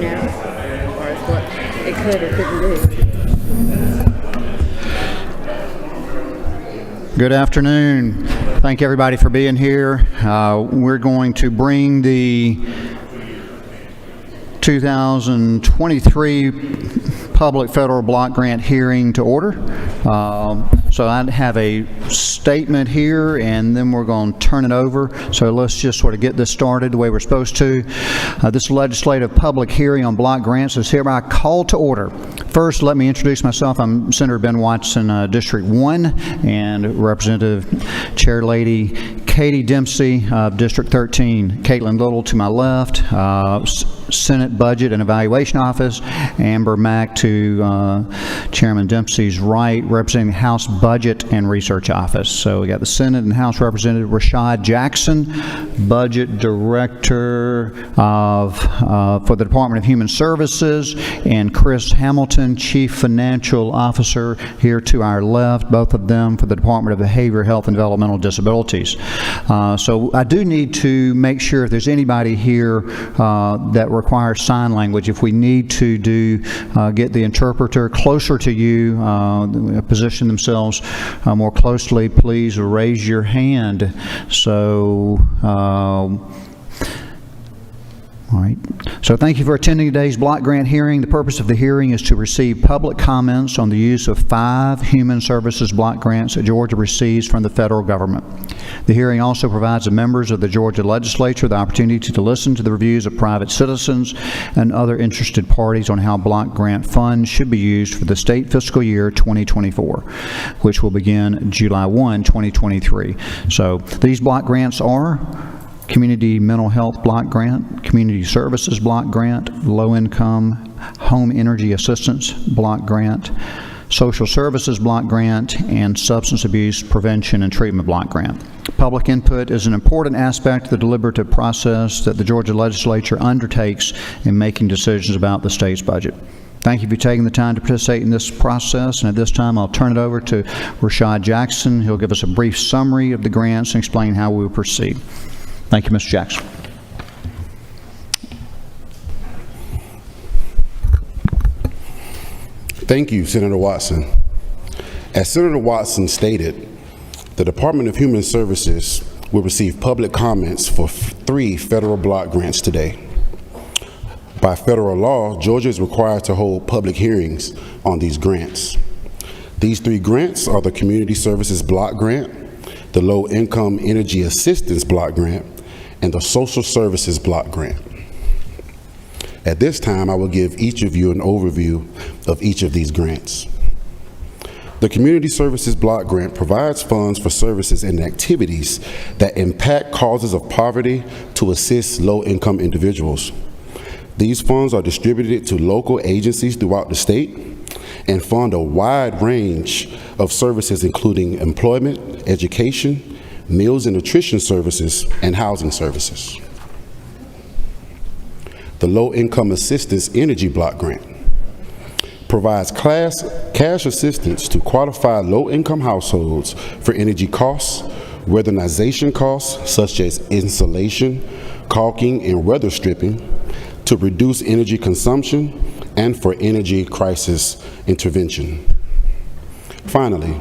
as far as what it could or couldn't do. Good afternoon. Thank everybody for being here. We're going to bring the 2023 public federal block grant hearing to order. So I have a statement here, and then we're going to turn it over. So let's just sort of get this started the way we're supposed to. This legislative public hearing on block grants is hereby called to order. First, let me introduce myself. I'm Senator Ben Watson, District 1, and Representative Chairlady Katie Dempsey of District 13. Caitlin Little to my left, Senate Budget and Evaluation Office. Amber Mack to Chairman Dempsey's right, representing the House Budget and Research Office. So we got the Senate and House Representative Rashad Jackson, Budget Director for the Department of Human Services, and Chris Hamilton, Chief Financial Officer, here to our left, both of them for the Department of Behavioral Health and Developmental Disabilities. So I do need to make sure if there's anybody here that requires sign language, if we need to get the interpreter closer to you, position themselves more closely, please raise your hand. So all right. So thank you for attending today's block grant hearing. The purpose of the hearing is to receive public comments on the use of 5 human services block grants that Georgia receives from the federal government. The hearing also provides the members of the Georgia legislature the opportunity to listen to the reviews of private citizens and other interested parties on how block grant funds should be used for the state fiscal year 2024, which will begin July 1, 2023. So these block grants are Community Mental Health Block Grant, Community Services Block Grant, Low Income Home Energy Assistance Block Grant, Social Services Block Grant, and Substance Abuse Prevention and Treatment Block Grant. Public input is an important aspect of the deliberative process that the Georgia legislature undertakes in making decisions about the state's budget. Thank you for taking the time to participate in this process, and at this time I'll turn it over to Rashad Jackson. He'll give us a brief summary of the grants and explain how we will proceed. Thank you, Mr. Jackson. Thank you, Senator Watson. As Senator Watson stated, the Department of Human Services will receive public comments for 3 federal block grants today. By federal law, Georgia is required to hold public hearings on these grants. These 3 grants are the Community Services Block Grant, the Low Income Energy Assistance Block Grant, and the Social Services Block Grant. At this time, I will give each of you an overview of each of these grants. The Community Services Block Grant provides funds for services and activities that impact causes of poverty to assist low-income individuals. These funds are distributed to local agencies throughout the state and fund a wide range of services including employment, education, meals and nutrition services, and housing services. The Low Income Assistance Energy Block Grant provides cash assistance to qualified low-income households for energy costs, weatherization costs such as insulation, caulking, and weather stripping, to reduce energy consumption, and for energy crisis intervention. Finally,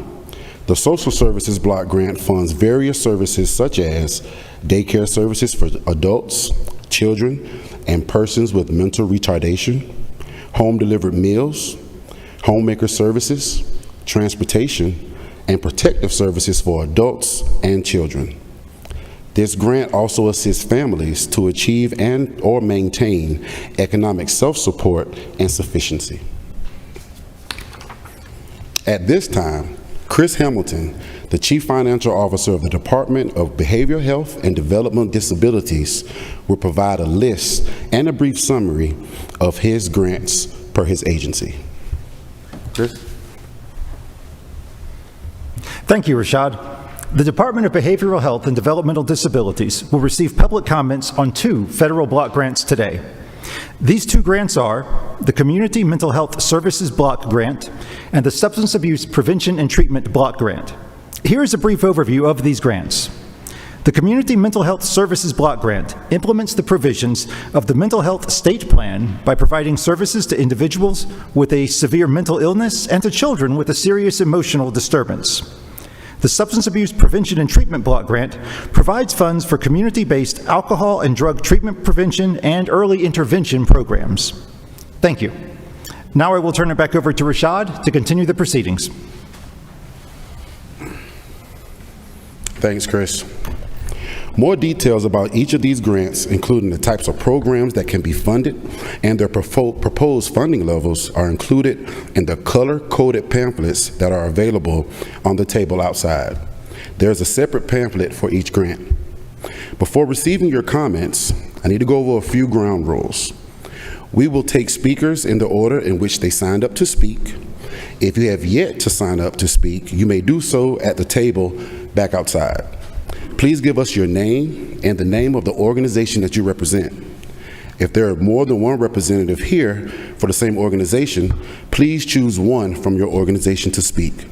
the Social Services Block Grant funds various services such as daycare services for adults, children, and persons with mental retardation, home-delivered meals, homemaker services, transportation, and protective services for adults and children. This grant also assists families to achieve and/or maintain economic self-support and sufficiency. At this time, Chris Hamilton, the Chief Financial Officer of the Department of Behavioral Health and Developmental Disabilities, will provide a list and a brief summary of his grants per his agency. Chris? Thank you, Rashad. The Department of Behavioral Health and Developmental Disabilities will receive public comments on 2 federal block grants today. These 2 grants are the Community Mental Health Services Block Grant and the Substance Abuse Prevention and Treatment Block Grant. Here is a brief overview of these grants. The Community Mental Health Services Block Grant implements the provisions of the Mental Health State Plan by providing services to individuals with a severe mental illness and to children with a serious emotional disturbance. The Substance Abuse Prevention and Treatment Block Grant provides funds for community-based alcohol and drug treatment prevention and early intervention programs. Thank you. Now I will turn it back over to Rashad to continue the proceedings. Thanks, Chris. More details about each of these grants, including the types of programs that can be funded and their proposed funding levels, are included in the color-coded pamphlets that are available on the table outside. There's a separate pamphlet for each grant. Before receiving your comments, I need to go over a few ground rules. We will take speakers in the order in which they signed up to speak. If you have yet to sign up to speak, you may do so at the table back outside. Please give us your name and the name of the organization that you represent. If there are more than one representative here for the same organization, please choose one from your organization to speak.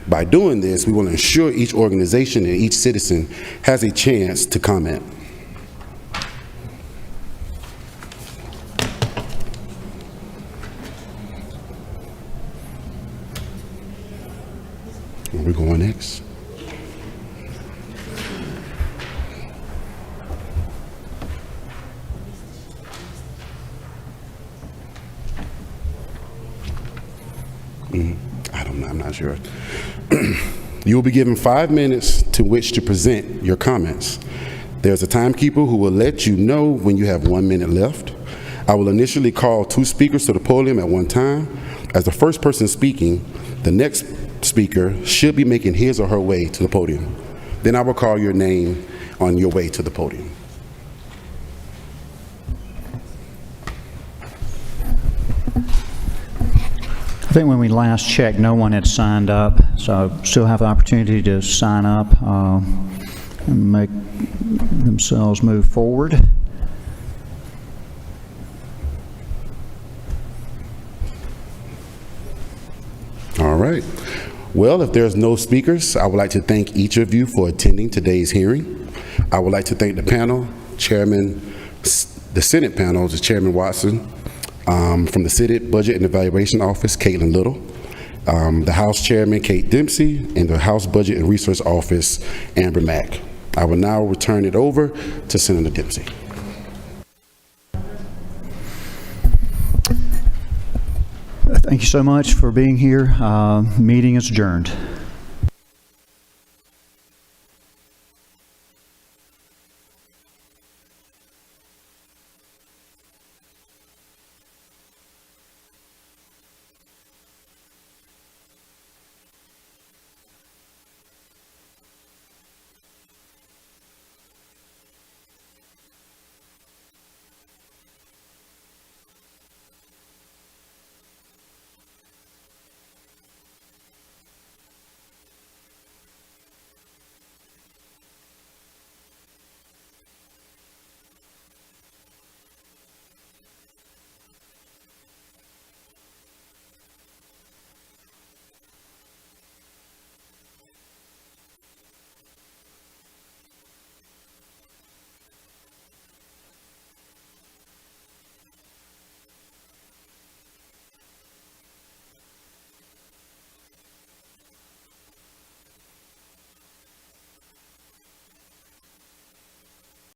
By doing this, we will ensure each organization and each citizen has a chance to comment. Where are we going next? I'm not sure. You will be given 5 minutes to which to present your comments. There's a timekeeper who will let you know when you have 1 minute left. I will initially call 2 speakers to the podium at one time. As the first person speaking, the next speaker should be making his or her way to the podium. Then I will call your name on your way to the podium. I think when we last checked, no one had signed up, so still have the opportunity to sign up and make themselves move forward. All right. Well, if there's no speakers, I would like to thank each of you for attending today's hearing. I would like to thank the panel, Chairman, the Senate panel, the Chairman Watson, from the Senate Budget and Evaluation Office, Caitlin Little, the House Chairman, Kate Dempsey, and the House Budget and Research Office, Amber Mack. I will now return it over to Senator Dempsey. Thank you so much for being here. Meeting is adjourned.